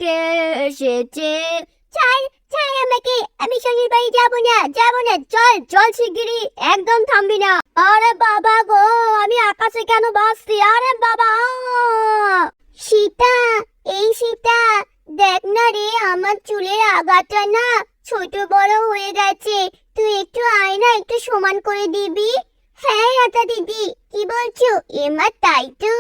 কে এসেছে। ছাড় ছাড় আমাকে, আমি শনির বাড়ি যাবো না, যাবো না, চল চল শিগগিরই, একদম থামবি না। আরে বাবা গো, আমি আকাশে কেন ভাসছি, আরে বাবা। সীতা, এই সীতা, দেখ না রে, আমার চুলের আগাটা না ছোট বড় হয়ে গেছে, তুই একটু আয় না, একটু সমান করে দিবি। হ্যাঁ রাতা দিদি, কি বলছো? এমা তাই তো,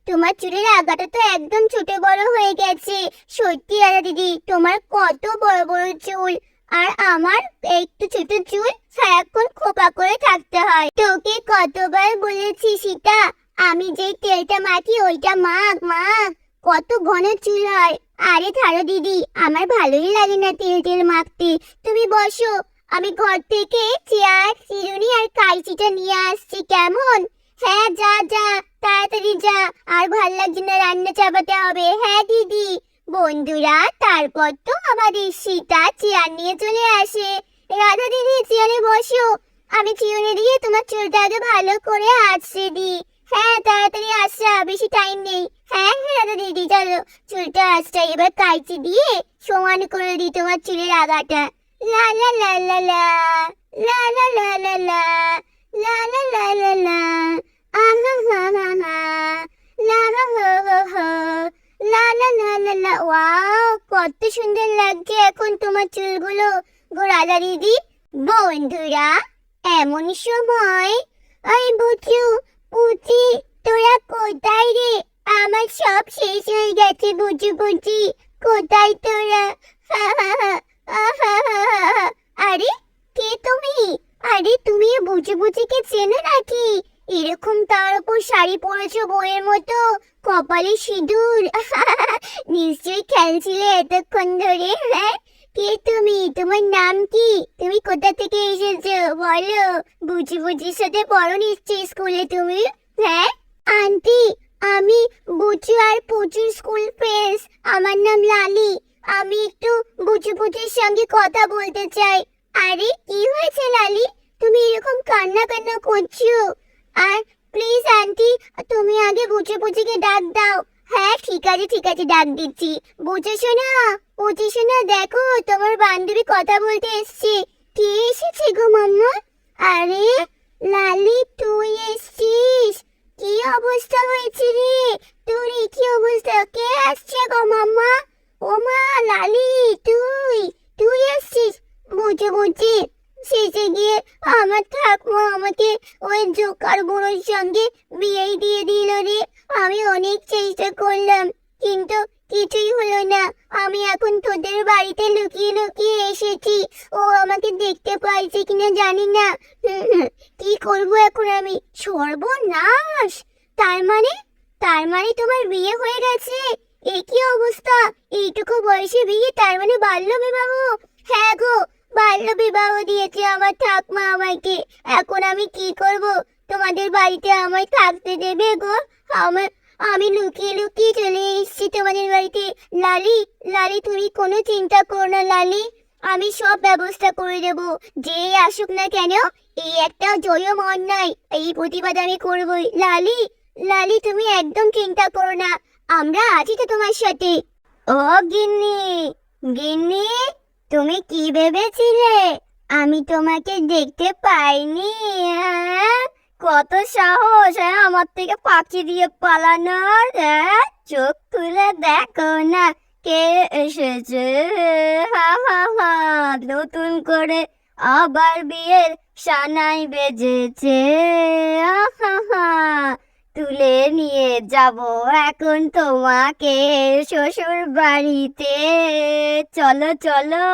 তোমার চুলের আগাটা তো একদম ছোট বড় হয়ে গেছে। সত্যি রাতা দিদি, তোমার কত বড় বড় চুল, আর আমার একটু ছোট চুল, সারাক্ষণ খোপা করে থাকতে হয়। তোকে কতবার বলেছি সীতা, আমি যে তেলটা মাখি ওইটা মাখ মাখ, কত ঘন চুল হয়। আরে ছাড়ো দিদি, আমার ভালোই লাগে না তেল তেল মাখতে। তুমি বসো, আমি ঘর থেকে চেয়ার চিরুনি আর কাঁচিটা নিয়ে আসছি, কেমন? হ্যাঁ যা যা, তাড়াতাড়ি যা, আর ভাল লাগছে না, রান্না চাপাতে হবে। হ্যাঁ দিদি। বন্ধুরা, তারপর তো আমাদের সীতা চেয়ার নিয়ে চলে আসে। রাধা দিদি চেয়ারে বসো, আমি চিরুনি দিয়ে তোমার চুলটা আগে ভালো করে আঁচড়ে দিই। হ্যাঁ তাড়াতাড়ি আসা, বেশি টাইম নেই। হ্যাঁ হ্যাঁ রাধা দিদি, চলো চুলটা আঁচড়া, এবার কাঁচি দিয়ে সমান করে দিই তোমার চুলের আগাটা। লা লা লা লা লা, লা লা লা লা লা, লা লা লা লা লা, আহা হা হা হা, লা হা হা হা হা, লা লা লা লা লা। ওয়াও, কত সুন্দর লাগছে এখন তোমার চুলগুলো গো রাধা দিদি। বন্ধুরা, এমন সময় ওই বুচু বুচি, তোরা কোথায় রে? আমার সব শেষ হয়ে গেছে বুচু বুচি, কোথায় তোরা? হা হা হা, আরে কে তুমি? আরে তুমি বুঝি বুঝিকে চেনো নাকি? এরকম তার উপর শাড়ি পরেছো বইয়ের মতো, কপালে সিঁদুর। নিশ্চয়ই খেলছিলে এতক্ষণ ধরে। হ্যাঁ, কে তুমি? তোমার নাম কি? তুমি কোথা থেকে এসেছো বলো? বুঝি বুঝির সাথে পড়ো নিশ্চয়ই স্কুলে তুমি। হ্যাঁ আন্টি, আমি বুচু আর পুচুর স্কুল ফ্রেন্ডস, আমার নাম লালি। আমি একটু বুচু বুচির সঙ্গে কথা বলতে চাই। আরে কি হয়েছে লালি, তুমি এরকম কান্না কান্না করছো? আর প্লিজ আন্টি, তুমি আগে বুচু বুচিকে ডাক দাও। হ্যাঁ ঠিক আছে ডাক দিচ্ছি। বুচু শোনা, বুচু শোনা, দেখো তোমার বান্ধবী কথা বলতে এসছে। কে এসেছে গো মাম্মা? আরে লালি, তুই এসছিস? কি অবস্থা হয়েছে রে তোর? কি অবস্থা? কে আসছে গো মাম্মা? ও মা লালি, তুই তুই এসছিস? বুঝে বুঝি শেষে গিয়ে আমার ঠাকুমা আমাকে ওই জোকার বুড়োর সঙ্গে বিয়ে দিয়ে দিল রে। আমি অনেক চেষ্টা করলাম, কিন্তু কিছুই হলো না। আমি এখন তোদের বাড়িতে লুকিয়ে লুকিয়ে এসেছি, ও আমাকে দেখতে পাইছে কিনা জানি না। কি করবো এখন আমি? সর্বনাশ! তার মানে তোমার বিয়ে হয়ে গেছে? এ কি অবস্থা! এইটুকু বয়সে বিয়ে, তার মানে বাল্য বিবাহ? হ্যাঁ গো, বাল্য বিবাহ দিয়েছে আমার ঠাকুমা আমাকে। এখন আমি কি করব? তোমাদের বাড়িতে আমায় থাকতে দেবে গো? আমি লুকিয়ে লুকিয়ে চলে এসেছি তোমাদের বাড়িতে। লালি, লালি, তুমি কোনো চিন্তা করো না লালি, আমি সব ব্যবস্থা করে দেব। যে আসুক না কেন, এই একটা জয়ম অন্যায়, এই প্রতিবাদ আমি করবই। লালি, লালি, তুমি একদম চিন্তা করো না, আমরা আছি তো তোমার সাথে। ও গিন্নি, গিন্নি, তুমি কি ভেবেছিলে আমি তোমাকে দেখতে পাইনি? হ্যাঁ, কত সাহস আমার থেকে পাখি দিয়ে পালানোর! হ্যাঁ, চোখ খুলে দেখো না কে এসেছে। হা হা হা, নতুন করে আবার বিয়ের সানাই বেজেছে। হা হা, তুলে নিয়ে যাব এখন তোমাকে শ্বশুর বাড়িতে। চলো চলো,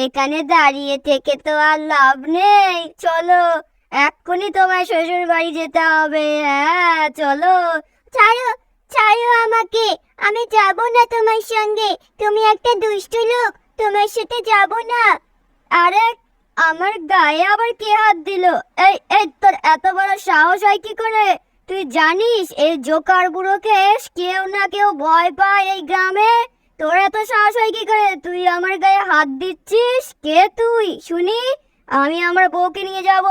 এখানে দাঁড়িয়ে থেকে তো আর লাভ নেই, চলো এক্ষুনি তোমার শ্বশুর বাড়ি যেতে হবে। হ্যাঁ চলো। ছাড়ো, ছাড়ো আমাকে, আমি যাব না তোমার সঙ্গে, তুমি একটা দুষ্টু লোক, তোমার সাথে যাব না। আরে আমার গায়ে আবার কে হাত দিল? এই এই, তোর এত বড় সাহস হয় কি করে? তুই জানিস এই জোকার বুড়োকে কেউ না কেউ ভয় পায় এই গ্রামে? তোর এত সাহস হয় কি করে? তুই আমার গায়ে হাত দিচ্ছিস? কে তুই শুনি? আমি আমার বউকে নিয়ে যাব।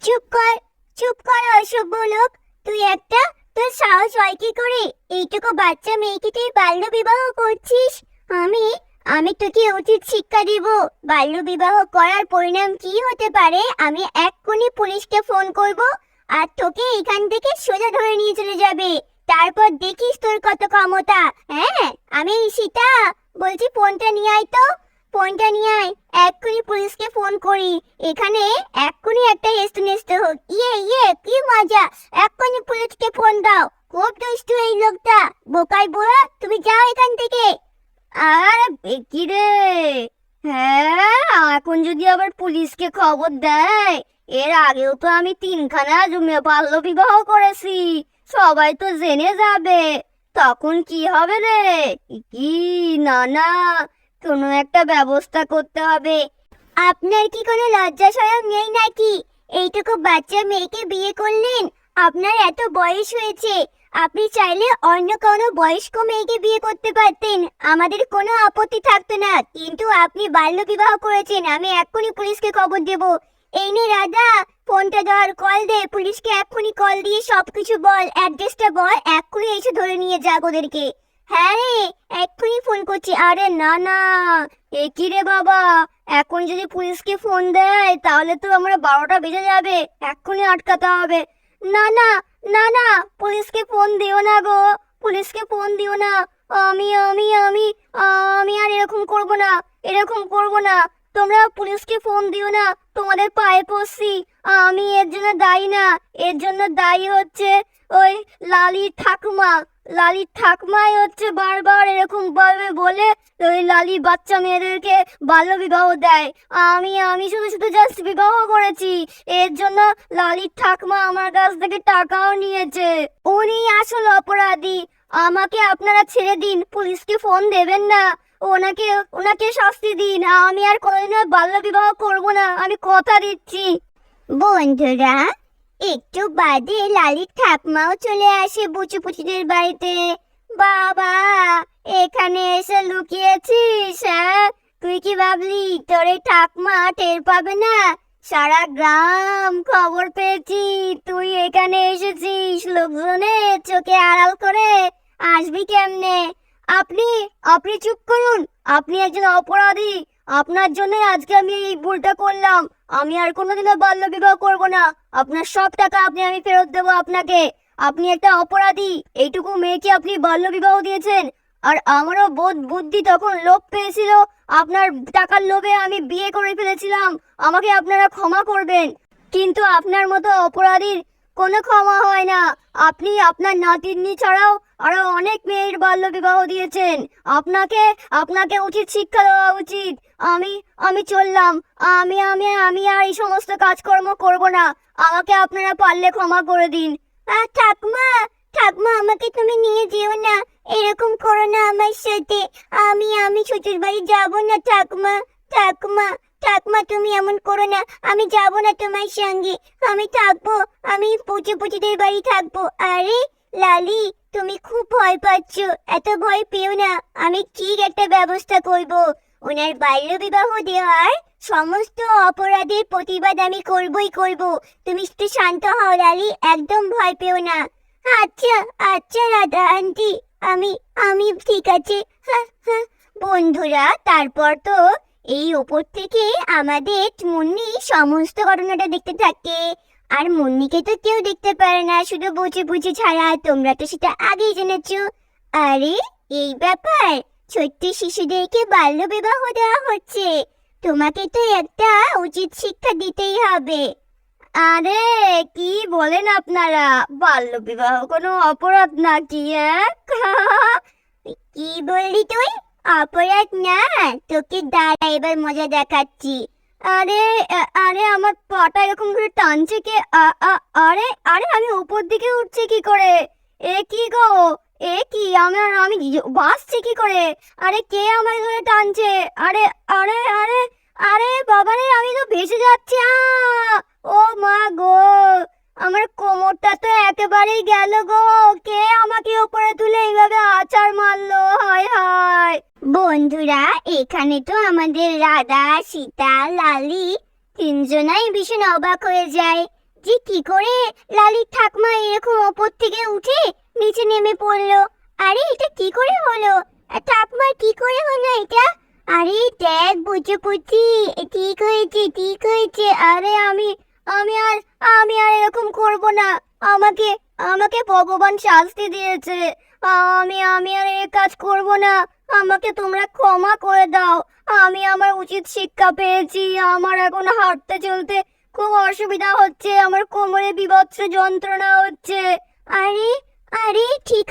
চুপ কর, চুপ কর অসভ্য লোক, তুই একটা, তোর সাহস হয় কি করে? এইটুকু বাচ্চা মেয়েকে তুই বাল্য বিবাহ করছিস? আমি আমি তোকে উচিত শিক্ষা দিব। বাল্য বিবাহ করার পরিণাম কি হতে পারে আমি এক্ষুনি পুলিশকে ফোন করব, আর তোকে এখান থেকে সোজা ধরে নিয়ে চলে যাবে। তারপর দেখিস তোর কত ক্ষমতা। হ্যাঁ, আমি সীতা বলছি, ফোনটা নিয়ে আয় তো, ফোনটা নিয়ে আয়। এক্ষুনি পুলিশকে ফোন করি। এখানে এক্ষুনি একটা হেস্ত হোক। ইয়ে কি মজা! এক্ষুনি পুলিশকে ফোন দাও। খুব দুষ্টু এই লোকটা। বোকাই বুড়া, তুমি যাও এখান থেকে। আর কি রে? হ্যাঁ, এখন যদি আবার পুলিশকে খবর দেয়, এর আগেও তো আমি তিনখানা বাল্য বিবাহ করেছি, সবাই তো জেনে যাবে, তখন কি হবে রে? কি, না না, কোনো একটা ব্যবস্থা করতে হবে। আপনার কি কোনো লজ্জা শরম নেই নাকি? এইটুকু বাচ্চা মেয়েকে বিয়ে করলেন। আপনার এত বয়স হয়েছে, আপনি চাইলে অন্য কোনো বয়স্ক মেয়েকে বিয়ে করতে পারতেন, আমাদের কোনো আপত্তি থাকতো না। কিন্তু আপনি বাল্য বিবাহ করেছেন। আমি এক্ষুনি পুলিশকে খবর দেব। এই নে রাধা, ফোনটা ধর, কল দে পুলিশকে। এক্ষুনি কল দিয়ে সবকিছু বল, অ্যাড্রেসটা বল, এক্ষুনি এসে ধরে নিয়ে যাক ওদেরকে। হ্যাঁ রে, এক্ষুনি ফোন করছি। আরে না না, এ কি রে বাবা, এখন যদি পুলিশকে ফোন দেয় তাহলে তো আমরা 12টা বেজে যাবে, এক্ষুনি আটকাতে হবে। না না, না না, পুলিশকে ফোন দিও না গো, পুলিশকে ফোন দিও না। আমি আমি আমি আমি আর এরকম করব না, এরকম করব না। তোমরা পুলিশকে ফোন দিও না, তোমাদের পায়ে পড়ছি। আমি এর জন্য দায়ী না, এর জন্য দায়ী হচ্ছে ওই লালির ঠাকুমা। লালির ঠাকুমাই হচ্ছে বারবার এরকম ভাবে বলে ওই লালি বাচ্চা মেয়েদেরকে বাল্য বিবাহ দেয়। আমি আমি শুধু শুধু জাস্ট বিবাহ করেছি, এর জন্য লালির ঠাকুমা আমার কাছ থেকে টাকাও নিয়েছে। উনি আসল অপরাধী। আমাকে আপনারা ছেড়ে দিন, পুলিশকে ফোন দেবেন না, ওনাকে ওনাকে শাস্তি দিন। আমি আর কোনোদিনও বাল্য বিবাহ করব না, আমি কথা দিচ্ছি। বন্ধুরা, একটু বাদে লালির ঠাকমাও চলে আসে বুচু পুচুদের বাড়িতে। বাবা, এখানে এসে লুকিয়েছিস? হ্যাঁ, তুই কি ভাবলি তোর এই ঠাকমা টের পাবে না? সারা গ্রাম খবর পেয়েছি তুই এখানে এসেছিস, লোকজনের চোখে আড়াল করে আসবি কেমনে? আপনি আপনি চুপ করুন, আপনি একজন অপরাধী। আপনার জন্য আজকে আমি এই ভুলটা করলাম। আমি আর কোনোদিনও বাল্য বিবাহ করব না। আপনার সব টাকা আমি ফেরত দেবো আপনাকে। আপনি একটা অপরাধী, এইটুকু মেয়েকে আপনি বাল্য বিবাহ দিয়েছেন। আর আমারও বোধ বুদ্ধি তখন লোভ পেয়েছিল, আপনার টাকার লোভে আমি বিয়ে করে ফেলেছিলাম। আমাকে আপনারা ক্ষমা করবেন, কিন্তু আপনার মতো অপরাধীর কোনো ক্ষমা হয় না। আপনি আপনার নাতিনি ছাড়াও আরো অনেক মেয়ের বাল্য বিবাহ দিয়েছেন। আপনাকে আপনাকে উচিত শিক্ষা দেওয়া উচিত। আমি আমি চললাম। আমি আমি আমি আর এই সমস্ত কাজকর্ম করব না। আমাকে আপনারা পারলে ক্ষমা করে দিন। ঠাকুমা, ঠাকুমা, আমাকে তুমি নিয়ে যেও না, এরকম করো না আমার সাথে। আমি শ্বশুর বাড়ি যাবো না ঠাকুমা। ঠাকুমা, ঠাকুমা, তুমি এমন করো না, আমি যাব না তোমার সঙ্গে। আমি থাকবো, আমি পুচু পুচুদের বাড়ি থাকবো। আরে লালি, তুমি খুব ভয় পাচ্ছ, এত ভয় পেও না। আমি ঠিক একটা ব্যবস্থা করব। ওনার বাল্য বিবাহ দেওয়ার সমস্ত অপরাধের প্রতিবাদ আমি করবই করব। তুমি একটু শান্ত হও লালি, একদম ভয় পেও না। আচ্ছা আচ্ছা রাধা আন্টি, আমি আমি ঠিক আছে। হ্যাঁ হ্যাঁ। বন্ধুরা, তারপর তো এই ওপর থেকে আমাদের মুন্নি সমস্ত ঘটনাটা দেখতে থাকে। আর মুন্নিকে তো কেউ দেখতে পারে না, শুধু বুঝে বুঝে ছাড়া। তোমরা তো সেটা আগেই জেনেছো। আরে এই ব্যাপার, ছোট্ট শিশুদেরকে বাল্য বিবাহ দেওয়া হচ্ছে। তোমাকে তো একটা উচিত শিক্ষা দিতেই হবে। আরে কি বলেন আপনারা, বাল্য বিবাহ কোনো অপরাধ নাকি? কি বললি তুই? অপরাধ না? তোকে দাঁড়া, এবার মজা দেখাচ্ছি। আরে আরে আমার পাটা এরকম করে টানছে কে? আরে আরে আমি উপর দিকে উঠছি কি করে? এ কি গো, এ কি? আমি বাসছি কি করে? আরে কে আমার ধরে টানছে? আরে আরে আরে আরে বাবারে, আমি তো ভেসে যাচ্ছি। ও মা গো, আমার কোমরটা তো একেবারেই গেল গো। কে আমাকে উপরে তুলে এইভাবে আছাড় মারলো? হায় হায়। বন্ধুরা, এখানে তো আমাদের রাধা, সীতা, লালি তিনজনাই ভীষণ অবাক হয়ে যায় যে কি করে লালির ঠাকমা এরকম ওপর থেকে উঠে নিচে নেমে পড়লো। আরে এটা কি করে হলো? ঠাকুমা কি করে হলো এটা? আরে দেখ বুঝি ঠিক হয়েছে ঠিক হয়েছে। আরে আমি আর এরকম করব না। আমাকে আমাকে ভগবান শাস্তি দিয়েছে। আমি আর এই কাজ করব না। আমাকে তোমরা ক্ষমা করে দাও। আমি আমার উচিত শিক্ষা পেয়েছি। আমার এখন হাঁটতে চলতে খুব অসুবিধা হচ্ছে। আমার কোমরে বীভৎস যন্ত্রণা হচ্ছে। আরে আরে ঠিক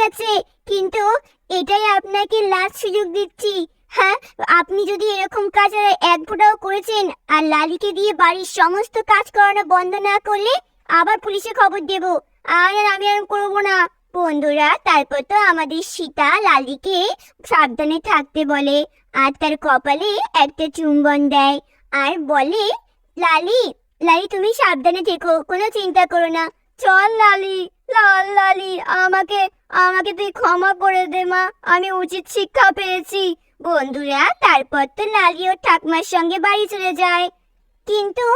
আছে, কিন্তু এটাই আপনাকে লাস্ট সুযোগ দিচ্ছি। হ্যাঁ, আপনি যদি এরকম কাজ আর এক ফোঁটাও করেছেন আর লালিকে দিয়ে বাড়ির সমস্ত কাজ করানো বন্ধ না করলে আবার পুলিশে খবর দেব। আমি আর করবো না। বন্ধুরা, তারপর তো আমাদের সীতা লালিকে সাবধানে থাকতে বলে আর তার কপালে একটা চুম্বন দেয় আর বলে, লালি লালি তুমি সাবধানে থেকো, কোনো চিন্তা করো না। চল লালি, লালি আমাকে আমাকে তুই ক্ষমা করে দে মা, আমি উচিত শিক্ষা পেয়েছি। বন্ধুরা, তারপর তো লালি ও ঠাকুমার সঙ্গে বাড়ি চলে যায়। কিন্তু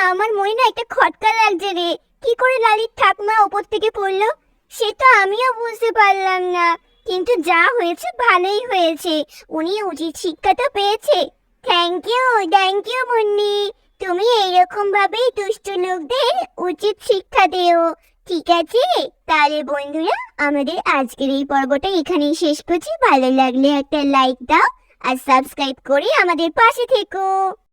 আমার মনে না একটা খটকা লাগছে রে। কি করে লালির ঠাকুমা ওপর থেকে পড়লো সে তো আমিও বুঝতে পারলাম না। কিন্তু যা হয়েছে ভালোই হয়েছে, উনি উচিত শিক্ষাটা পেয়েছে। Thank you Munni. তুমি এইরকম ভাবেই দুষ্ট লোকদের উচিত শিক্ষা দিও। ঠিক আছে, তাহলে বন্ধুরা আমাদের আজকের এই পর্বটা এখানেই শেষ করছি। ভালো লাগলে একটা লাইক দাও আর সাবস্ক্রাইব করে আমাদের পাশে থেকো।